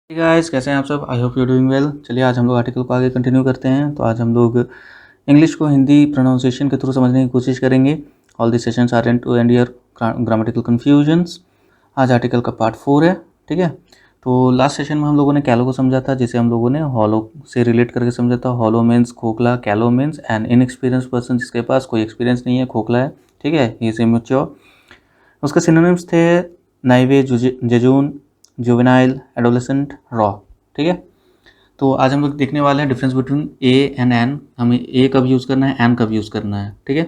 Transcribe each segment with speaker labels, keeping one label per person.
Speaker 1: Guys, कैसे हैं आप सब? I hope you doing well. चलिए आज हम लोग आर्टिकल को आगे कंटिन्यू करते हैं। तो आज हम लोग इंग्लिश को हिंदी प्रोनाउंसिएशन के थ्रू समझने की कोशिश करेंगे। All the sessions are end to end your grammatical confusions. आज आर्टिकल का पार्ट 4 है, ठीक है। तो लास्ट सेशन में हम लोगों ने कैलो को समझा था, जिसे हम लोगों ने हॉलो से रिलेट करके समझा था। हॉलो मीन्स खोखला, कैलो मीन्स एन इनएक्सपीरियंस पर्सन, जिसके पास कोई एक्सपीरियंस नहीं है, खोखला है, ठीक है, ही इज इमैच्योर। उसके सिनोनिम्स थे नाइवे, जेजून, जुवेनाइल, एडोलेसेंट, रॉ, ठीक है। तो आज हम लोग देखने वाले हैं difference between a and an. हमें ए कब यूज़ करना है, एन कब यूज़ करना है, ठीक है।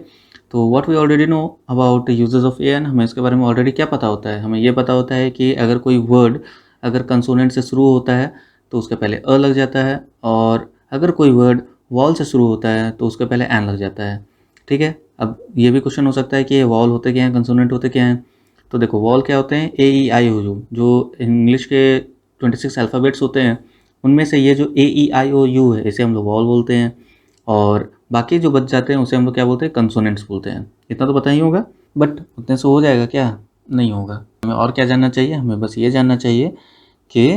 Speaker 1: तो what we already know about uses of a an, हमें इसके बारे में ऑलरेडी क्या पता होता है। हमें ये पता होता है कि अगर कोई वर्ड अगर कंसोनेंट से शुरू होता है तो उसके पहले अ लग जाता है, और अगर कोई वर्ड वॉल से शुरू होता है तो उसके पहले एन लग जाता है, ठीक है। अब ये भी क्वेश्चन हो सकता है कि वॉल होते क्या हैं, कंसोनेंट होते क्या हैं। तो देखो, वॉल क्या होते हैं, ए ई आई ओ यू, जो इंग्लिश के 26 अल्फ़ाबेट्स होते हैं, उनमें से ये जो ए ई आई ओ यू है, इसे हम लोग वॉल बोलते हैं। और बाकी जो बच जाते हैं उसे हम लोग क्या बोलते हैं, कंसोनेंट्स बोलते हैं। इतना तो पता ही होगा, बट उतने से हो जाएगा क्या? नहीं होगा। हमें और क्या जानना चाहिए? हमें बस ये जानना चाहिए कि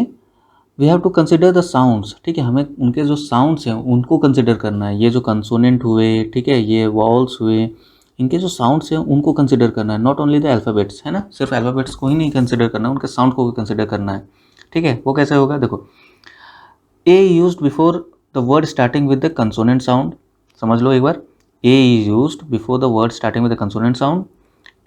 Speaker 1: we have to consider the sounds, ठीक है। हमें उनके जो साउंड्स हैं उनको कंसिडर करना है। ये जो कंसोनेंट हुए, ठीक है, ये वॉल्स हुए, इनके जो साउंड्स हैं उनको कंसिडर करना है, नॉट ओनली द अल्फ़ाबेट्स, है ना। सिर्फ अल्फ़ाबेट्स को ही नहीं कंसिडर करना है, उनके साउंड को भी कंसिडर करना है, ठीक है। वो कैसे होगा? देखो, a used before the word starting with the consonant sound, समझ लो एक बार। A is used before the word starting with the consonant sound,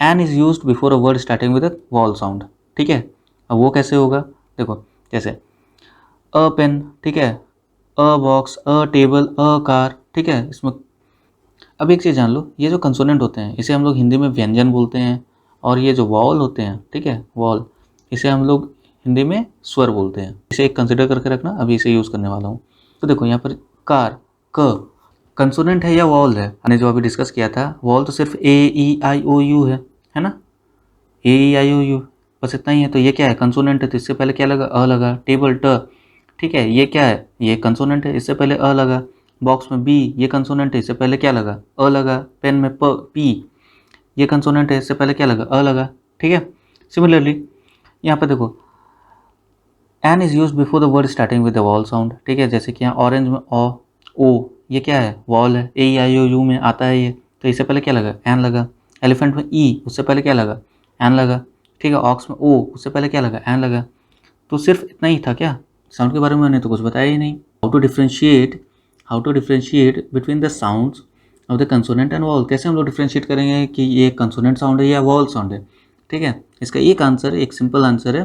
Speaker 1: an is used before a word starting with the vowel sound, ठीक है। अब वो कैसे होगा? देखो, जैसे अ पेन, ठीक है, अ box, a table, a car, ठीक है। इसमें अब एक चीज़ जान लो, ये जो कंसोनेंट होते हैं इसे हम लोग हिंदी में व्यंजन बोलते हैं, और ये जो वॉल होते हैं, ठीक है, वॉल, इसे हम लोग हिंदी में स्वर बोलते हैं। इसे एक कंसिडर करके रखना, अभी इसे यूज़ करने वाला हूँ। तो देखो यहाँ पर कार, क, कंसोनेंट है या वॉल है? हमने जो अभी डिस्कस किया था, वॉल तो सिर्फ ए ई आई ओ यू है ना, ए ई आई ओ यू, बस इतना ही है। तो ये क्या है, कंसोनेंट है, तो इससे पहले क्या लगा, अ लगा। टेबल, ट, ठीक है, ये क्या है, ये कंसोनेंट है, इससे पहले अ लगा। बॉक्स में बी, ये कंसोनेंट है, इससे पहले क्या लगा, अ लगा। पेन में प, पी, ये कंसोनेंट है, इससे पहले क्या लगा, अ लगा, ठीक है। सिमिलरली यहाँ पर देखो, an is use before the word starting with the vowel sound, ठीक है। जैसे कि यहाँ ऑरेंज में ओ, ओ, ये क्या है, वॉल है, ए ई आई ओ यू में आता है ये, तो इससे पहले क्या लगा, एन लगा। एलिफेंट में ई, उससे पहले क्या लगा, एन लगा, ठीक है। ऑक्स में ओ, उससे पहले क्या लगा, एन लगा। तो सिर्फ इतना ही था क्या? साउंड के बारे में मैंने तो कुछ बताया ही नहीं। How to differentiate between the sounds of the consonant and vowel. कैसे हम लोग डिफ्रेंशिएट करेंगे कि ये कंसोनेंट साउंड है या वॉल साउंड है, ठीक है। इसका एक आंसर, एक सिंपल आंसर है,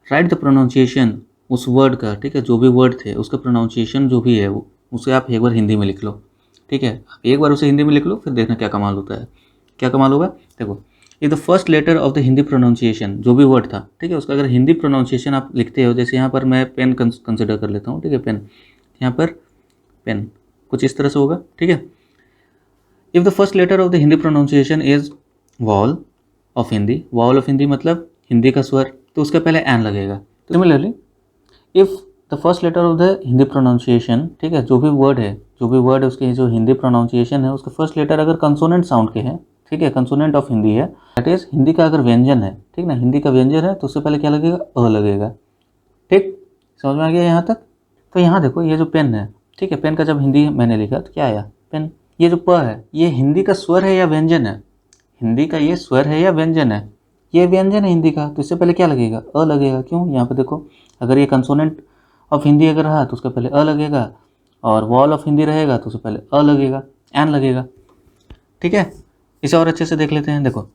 Speaker 1: राइट द प्रोनाउंसिएशन उस वर्ड का, ठीक है, जो भी वर्ड थे उसका प्रोनाउंसिएशन जो भी है वो, उसे आप एक बार हिंदी में लिख लो, ठीक है। आप एक बार उसे हिंदी में लिख लो, फिर देखना क्या कमाल होता है। क्या कमाल होगा? देखो, ये the first letter of the Hindi pronunciation, जो भी वर्ड था, ठीक है, उसका अगर हिंदी प्रोनाउंसिएशन आप लिखते हो, जैसे यहाँ पर मैं पेन कंसिडर कर लेता हूँ, ठीक है, पेन, यहाँ पर पेन, कुछ इस तरह से होगा, ठीक है। If the first letter of the Hindi pronunciation is vowel of Hindi, vowel of Hindi मतलब हिंदी का स्वर, तो उसके पहले एन लगेगा। Similarly if the first letter of the Hindi pronunciation, ठीक है, जो भी वर्ड है उसके जो हिंदी प्रोनाउंसिएशन है उसके फर्स्ट लेटर अगर कंसोनेंट साउंड के हैं, ठीक है, कंसोनेंट ऑफ हिंदी है, दैट इज हिंदी का अगर व्यंजन है, ठीक ना, हिंदी का व्यंजन है, तो उससे पहले क्या लगेगा, अ लगेगा, ठीक। समझ में आ गया यहाँ तक? तो यहाँ देखो, ये जो पेन है, ठीक है, पेन का जब हिंदी मैंने लिखा तो क्या आया, पेन। ये जो प है, ये हिंदी का स्वर है या व्यंजन है? हिंदी का ये स्वर है या व्यंजन है? ये व्यंजन है हिंदी का, तो इससे पहले क्या लगेगा, अ लगेगा। क्यों? यहाँ पे देखो, अगर ये कंसोनेंट ऑफ हिंदी अगर रहा तो उसके पहले अ लगेगा, और वॉल ऑफ हिंदी रहेगा तो उससे पहले अ लगेगा, एन लगेगा, ठीक है। इसे और अच्छे से देख लेते हैं। देखो,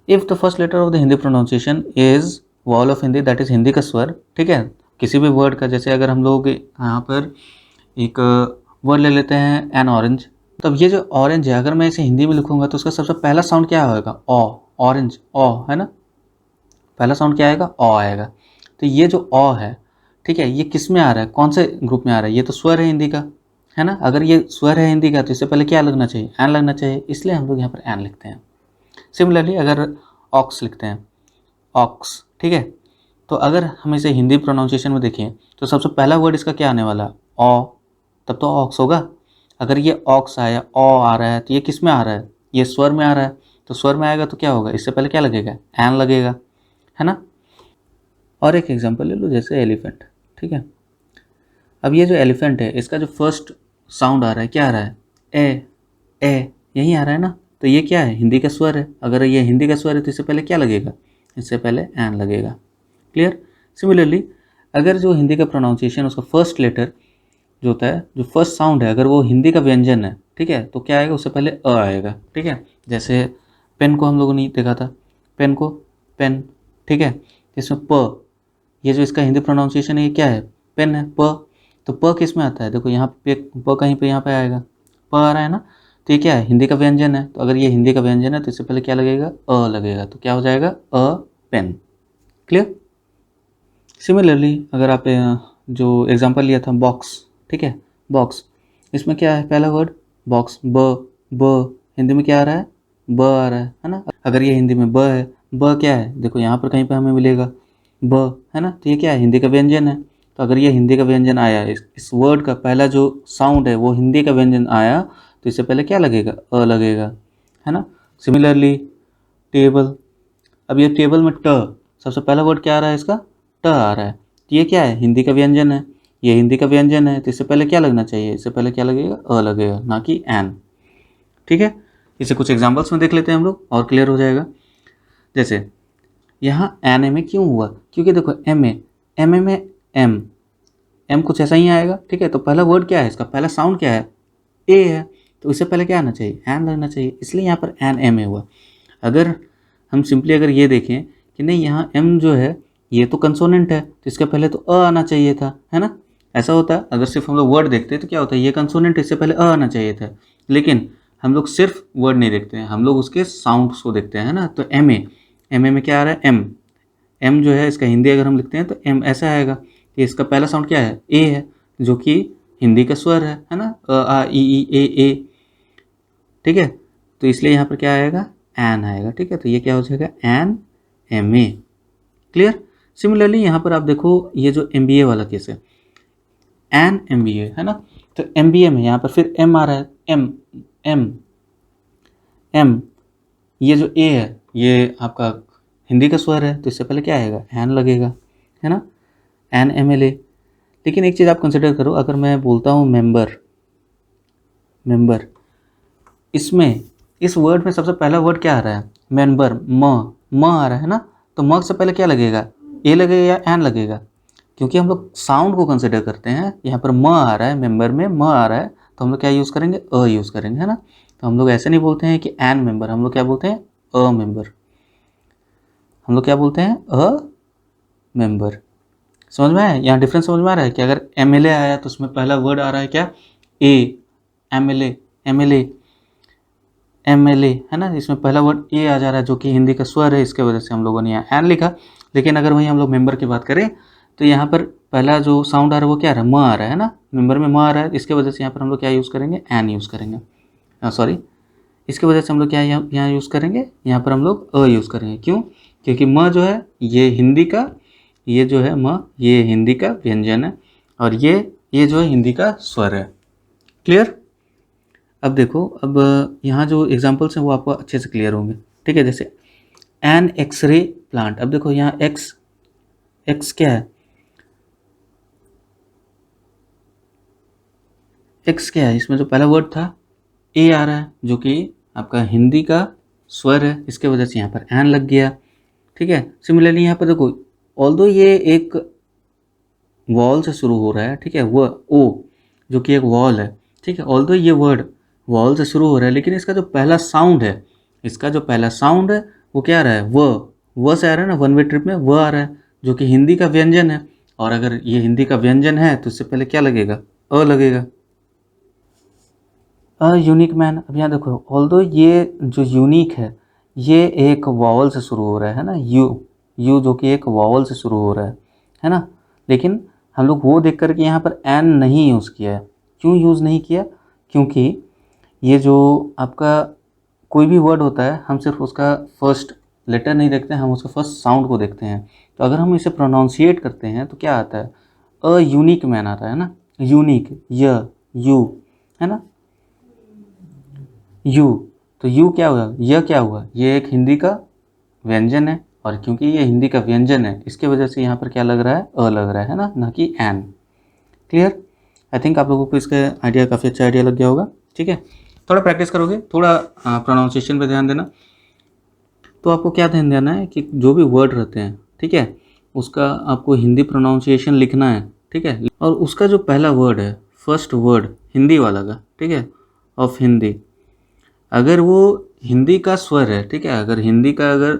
Speaker 1: if the first letter of the Hindi pronunciation is vowel of Hindi, that is Hindi का स्वर, ठीक है, किसी भी वर्ड का, जैसे अगर हम लोग यहाँ पर एक वर्ड ले लेते हैं एन ऑरेंज, तब ये जो ऑरेंज है, अगर मैं इसे हिंदी में लिखूंगा तो उसका सबसे पहला साउंड क्या होगा, ऑ, ऑरेंज, ऑ, है ना, पहला साउंड क्या आएगा, ऑ आएगा। तो ये जो ऑ है, ठीक है, ये किस में आ रहा है, कौन से ग्रुप में आ रहा है? ये तो स्वर है हिंदी का, है ना। अगर ये स्वर है हिंदी का तो इससे पहले क्या लगना चाहिए, एन लगना चाहिए, इसलिए हम लोग यहाँ पर एन लिखते हैं। सिमिलरली अगर ऑक्स लिखते हैं, ऑक्स, ठीक है, तो अगर हम इसे हिंदी प्रोनाउंसिएशन में देखें तो सबसे पहला वर्ड इसका क्या आने वाला, ऑ, तब तो ऑक्स होगा। अगर ये ऑक्स आया, ऑ आ रहा है, तो ये किस में आ रहा है, ये स्वर में आ रहा है, तो स्वर में आएगा तो क्या होगा, इससे पहले क्या लगेगा, एन लगेगा, है ना। और एक एग्जांपल ले लो, जैसे एलिफेंट, ठीक है। अब ये जो एलिफेंट है, इसका जो फर्स्ट साउंड आ रहा है, क्या आ रहा है, ए, यही आ रहा है ना। तो ये क्या है, हिंदी का स्वर है। अगर ये हिंदी का स्वर है तो इससे पहले क्या लगेगा, इससे पहले एन लगेगा। क्लियर। सिमिलरली अगर जो हिंदी का प्रोनाउंसिएशन, उसका फर्स्ट लेटर जो होता है, जो फर्स्ट साउंड है, अगर वो हिंदी का व्यंजन है, ठीक है, तो क्या आएगा, उससे पहले अ आएगा, ठीक है। जैसे पेन को हम लोगों ने देखा था, पेन को पेन, ठीक है। इसमें प, ये जो इसका हिंदी प्रोनाउंसिएशन है, ये क्या है, पेन है, प। तो प किस में आता है, देखो यहाँ पे प कहीं पे यहाँ पे आएगा, प आ रहा है ना। तो ये क्या है, हिंदी का व्यंजन है। तो अगर ये हिंदी का व्यंजन है तो इससे पहले क्या लगेगा, अ लगेगा। तो क्या हो जाएगा, अ पेन। क्लियर। सिमिलरली अगर आप जो एग्जांपल लिया था बॉक्स, ठीक है, बॉक्स, इसमें क्या है, पहला वर्ड बॉक्स, ब हिंदी में क्या आ रहा है, ब आ रहा है ना। अगर ये हिंदी में ब है, ब क्या है, देखो यहाँ पर कहीं पे हमें मिलेगा ब, है ना। तो ये क्या है, हिंदी का व्यंजन है। तो अगर ये हिंदी का व्यंजन आया, इस वर्ड का पहला जो साउंड है वो हिंदी का व्यंजन आया, तो इससे पहले क्या लगेगा, अ लगेगा, है ना। सिमिलरली टेबल, अब ये टेबल में ट, सबसे पहला वर्ड क्या आ रहा है, इसका ट आ रहा है। तो ये क्या है, हिंदी का व्यंजन है, ये हिंदी का व्यंजन है। तो इससे पहले क्या लगना चाहिए, इससे पहले क्या लगेगा, अ लगेगा, ना कि एन, ठीक है। इसे कुछ एग्जांपल्स में देख लेते हैं हम लोग और क्लियर हो जाएगा। जैसे यहाँ एन ए में क्यों हुआ, क्योंकि देखो एम ए में एम कुछ ऐसा ही आएगा, ठीक है। तो पहला वर्ड क्या है, इसका पहला साउंड क्या है, ए है। तो इससे पहले क्या आना चाहिए, एन लगना चाहिए, इसलिए यहाँ पर एन एम ए हुआ। अगर हम सिंपली अगर ये देखें कि नहीं, यहाँ एम जो है ये तो कंसोनेंट है, तो इसके पहले तो अ आना चाहिए था, है ना। ऐसा होता है, अगर सिर्फ हम लोग वर्ड देखते तो क्या होता है, ये कंसोनेंट, इससे पहले अ आना चाहिए था। लेकिन हम लोग सिर्फ वर्ड नहीं देखते हैं, हम लोग उसके साउंड्स को देखते हैं ना। तो एम ए में क्या आ रहा है, एम जो है इसका हिंदी अगर हम लिखते हैं तो एम ऐसा आएगा कि इसका पहला साउंड क्या है, ए है, जो कि हिंदी का स्वर है ना, अ आ ई ए, ठीक है। तो इसलिए यहाँ पर क्या आएगा, एन आएगा, ठीक है। तो ये क्या हो जाएगा, an M A. Clear. Similarly यहाँ पर आप देखो, ये जो एम बी ए वाला केस है, एन एम बी ए, है ना। तो एम बी ए में यहाँ पर फिर एम आ रहा है, एम एम एम, ये जो ए है ये आपका हिंदी का स्वर है, तो इससे पहले क्या आएगा, एन लगेगा, है ना, एन एम एल ए। लेकिन एक चीज़ आप कंसिडर करो, अगर मैं बोलता हूँ मेंबर, इसमें इस वर्ड में सबसे पहला वर्ड क्या आ रहा है, मेंबर, म आ रहा है ना। तो म से पहले क्या लगेगा, ए लगेगा या एन लगेगा, क्योंकि हम लोग साउंड को कंसिडर करते हैं। यहाँ पर म आ रहा है, मेंबर में म आ रहा है, तो हम लोग क्या यूज़ करेंगे, अ यूज़ करेंगे, है ना। तो हम लोग ऐसे नहीं बोलते हैं कि एन मेंबर, हम लोग क्या बोलते हैं, अ मेंबर, हम लोग क्या बोलते हैं, अ मेंबर। समझ में आया, यहाँ डिफरेंस समझ में आ रहा है कि अगर एम एल ए आया तो उसमें पहला वर्ड आ रहा है क्या, A, M L A, M L A, M L A, है ना। इसमें पहला वर्ड ए आ जा रहा है, जो कि हिंदी का स्वर है, इसके वजह से हम लोगों ने यहाँ एन लिखा। लेकिन अगर वहीं हम लोग मेंबर की बात करें तो यहाँ पर पहला जो साउंड आ रहा है वो क्या आ रहा है, म आ रहा है ना, मेंबर में म आ रहा है, इसके वजह से यहाँ पर हम लोग क्या यूज़ करेंगे, एन यूज़ करेंगे, सॉरी, इसके वजह से हम लोग क्या यहाँ यूज़ करेंगे, यहाँ पर हम लोग अ यूज़ करेंगे। क्यों, क्योंकि म जो है ये हिंदी का, ये जो है म, ये हिंदी का व्यंजन है, और ये जो है हिंदी का स्वर है। क्लियर। अब देखो, अब यहाँ जो एग्जांपल्स हैं वो आपको अच्छे से क्लियर होंगे, ठीक है। जैसे एन एक्सरे प्लांट, अब देखो यहाँ एक्स, एक्स क्या है, एक्स क्या है, इसमें जो पहला वर्ड था ए आ रहा है, जो कि आपका हिंदी का स्वर है, इसके वजह से यहाँ पर एन लग गया, ठीक है। सिमिलरली यहाँ पर देखो, ऑल्दो ये एक वॉल से शुरू हो रहा है, ठीक है, वो ओ जो कि एक वॉल है, ठीक है। ऑल्दो ये वर्ड वॉल से शुरू हो रहा है, लेकिन इसका जो पहला साउंड है, इसका जो पहला साउंड है वो क्या आ रहा है, व से आ रहा है ना, वन वे ट्रिप में व आ रहा है, जो कि हिंदी का व्यंजन है। और अगर ये हिंदी का व्यंजन है तो इससे पहले क्या लगेगा, अ लगेगा, अ यूनिक मैन। अब यहाँ देखो, ऑल्दो ये जो यूनिक है ये एक वॉवल से शुरू हो रहा है ना, यू जो कि एक वॉवल से शुरू हो रहा है ना। लेकिन हम लोग वो देख करके यहाँ पर एन नहीं यूज़ किया है। क्यों यूज़ नहीं किया, क्योंकि ये जो आपका कोई भी वर्ड होता है, हम सिर्फ उसका फर्स्ट लेटर नहीं देखते हैं, हम उसका फर्स्ट साउंड को देखते हैं। तो अगर हम इसे प्रोनाउंसिएट करते हैं तो क्या आता है, अ यूनिक मैन आता है ना, यूनिक, यू, है ना, यू। तो यू क्या हुआ, यह क्या हुआ, ये एक हिंदी का व्यंजन है, और क्योंकि ये हिंदी का व्यंजन है इसके वजह से यहाँ पर क्या लग रहा है, अ लग रहा है ना कि एन। क्लियर? आई थिंक आप लोगों को इसका आइडिया काफ़ी अच्छा आइडिया लग गया होगा। ठीक है, थोड़ा प्रैक्टिस करोगे, थोड़ा प्रोनाउंसिएशन पे ध्यान देना। तो आपको क्या ध्यान देना है कि जो भी वर्ड रहते हैं, ठीक है, उसका आपको हिंदी प्रोनाउंसिएशन लिखना है। ठीक है, और उसका जो पहला वर्ड है, फर्स्ट वर्ड हिंदी वाला का, ठीक है, ऑफ हिंदी, अगर वो हिंदी का स्वर है, ठीक है, अगर हिंदी का अगर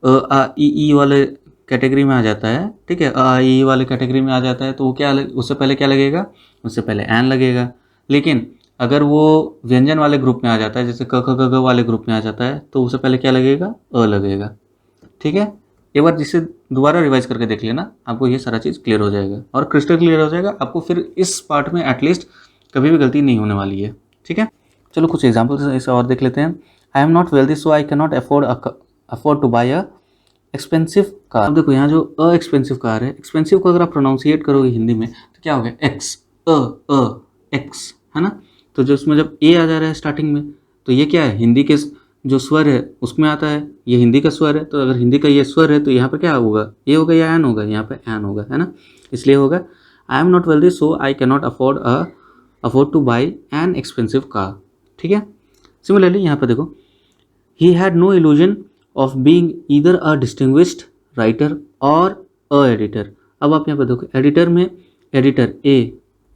Speaker 1: अ आ ई वाले कैटेगरी में आ जाता है, ठीक है, अ आ ई वाले कैटेगरी में आ जाता है तो वो क्या उससे पहले क्या लगेगा, उससे पहले एन लगेगा। लेकिन अगर वो व्यंजन वाले ग्रुप में आ जाता है, जैसे क ख ग घ वाले ग्रुप में आ जाता है, तो उससे पहले क्या लगेगा, अ लगेगा। ठीक है, एक बार जिसे दोबारा रिवाइज करके देख लेना, आपको ये सारा चीज़ क्लियर हो जाएगा और क्रिस्टल क्लियर हो जाएगा। आपको फिर इस पार्ट में एटलीस्ट कभी भी गलती नहीं होने वाली है। ठीक है, चलो कुछ एग्जाम्पल्स इसे और देख लेते हैं। आई am not wealthy so I can not afford to by a expensive car. अब देखो यहाँ जो अ एक्सपेंसिव कार है, एक्सपेंसिव को अगर आप प्रोनाउंसिएट करोगे हिंदी में तो क्या हो गया, एक्स, एक्स, है ना। तो जो उसमें जब ए आ जा रहा है स्टार्टिंग में, तो ये क्या है, हिंदी के जो स्वर है उसमें आता है, ये हिंदी का स्वर है। तो अगर हिंदी का ये स्वर है तो यहाँ पर क्या होगा, ये होगा या एन होगा, यहाँ पे एन होगा, है ना। इसलिए होगा I am not wealthy so I can not afford to buy an expensive car. ठीक है, सिमिलरली यहाँ पर देखो, he had no illusion of being either a distinguished writer or a editor. अब आप यहाँ पर देखो, एडिटर में एडिटर,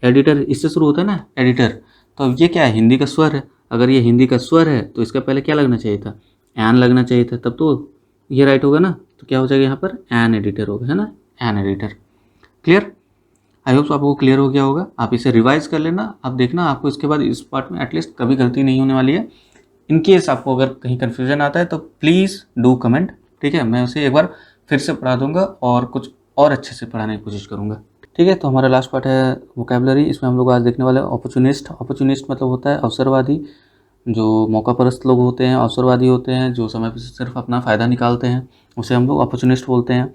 Speaker 1: एडिटर इससे शुरू होता है ना, एडिटर। तो ये क्या है, हिंदी का स्वर है। अगर ये हिंदी का स्वर है तो इसका पहले क्या लगना चाहिए था, एन लगना चाहिए था, तब तो ये राइट होगा ना। तो क्या हो जाएगा यहाँ पर, एन एडिटर होगा, है ना, an editor. Clear? I hope आपको क्लियर हो गया होगा। आप इसे रिवाइज कर लेना, आप देखना आपको इसके बाद इस पार्ट में एटलीस्ट कभी गलती नहीं होने वाली है। इन केस आपको अगर कहीं कन्फ्यूजन आता है तो प्लीज़ डू कमेंट। ठीक है, मैं उसे एक बार फिर से पढ़ा दूंगा और कुछ और अच्छे से पढ़ाने की कोशिश करूंगा। ठीक है, तो हमारा लास्ट पार्ट है वोकैबुलरी। इसमें हम लोग आज देखने वाले अपॉर्चुनिस्ट। अपॉर्चुनिस्ट मतलब होता है अवसरवादी, जो मौका परस्त लोग होते हैं, अवसरवादी होते हैं, जो समय पर सिर्फ अपना फ़ायदा निकालते हैं, उसे हम लोग अपॉर्चुनिस्ट बोलते हैं।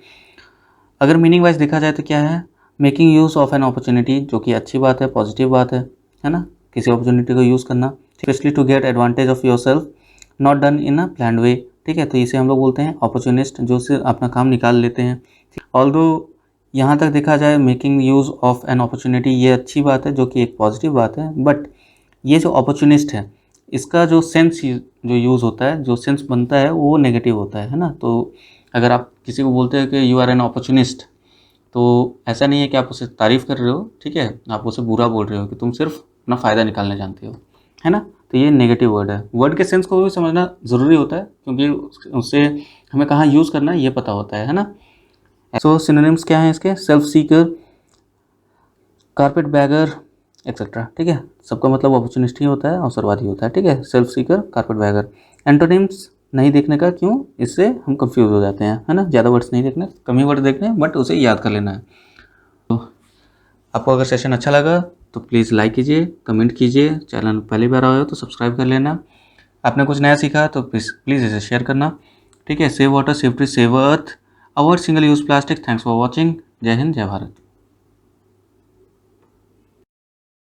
Speaker 1: अगर मीनिंग वाइज देखा जाए तो क्या है, making use of an opportunity, जो कि अच्छी बात है, पॉजिटिव बात है ना, किसी अपॉर्चुनिटी को यूज़ करना, specially to get advantage of yourself, not done in a planned way. ठीक है, तो इसे हम लोग बोलते हैं अपॉर्चुनिस्ट, जो से अपना काम निकाल लेते हैं। ऑल्दो यहाँ तक देखा जाए making use of an opportunity ये अच्छी बात है, जो कि एक पॉजिटिव बात है, बट ये जो अपॉर्चुनिस्ट है इसका जो सेंस जो यूज़ होता है, जो सेंस बनता है वो नेगेटिव होता है ना। तो अगर आप किसी को बोलते हैं कि यू आर एन अपॉर्चुनिस्ट, तो ऐसा नहीं है कि आप उसे तारीफ़ कर रहे हो, ठीक है, आप उसे बुरा बोल रहे हो कि तुम सिर्फ अपना फ़ायदा निकालने जानते हो, है ना। तो ये नेगेटिव वर्ड है। वर्ड के सेंस को भी समझना ज़रूरी होता है, क्योंकि उससे हमें कहाँ यूज़ करना है ये पता होता है ना। सो सिनोनिम्स क्या हैं इसके, self seeker, carpet bagger etcetera. ठीक है, सबका मतलब अपॉर्चुनिस्ट ही होता है, अवसरवादी होता है। ठीक है, self seeker, carpet bagger. Antonyms नहीं देखने का, क्यों, इससे हम कंफ्यूज हो जाते हैं, है ना। ज़्यादा वर्ड्स नहीं देखने, कम ही वर्ड देखने हैं, बट उसे याद कर लेना है। तो आपको अगर सेशन अच्छा लगा तो प्लीज़ लाइक कीजिए, कमेंट कीजिए, चैनल पहली बार आए हो तो सब्सक्राइब कर लेना। आपने कुछ नया सीखा तो प्लीज़ इसे शेयर करना। ठीक है, save water, save tree, save earth, avoid single use plastic. Thanks for watching. जय हिंद, जय भारत।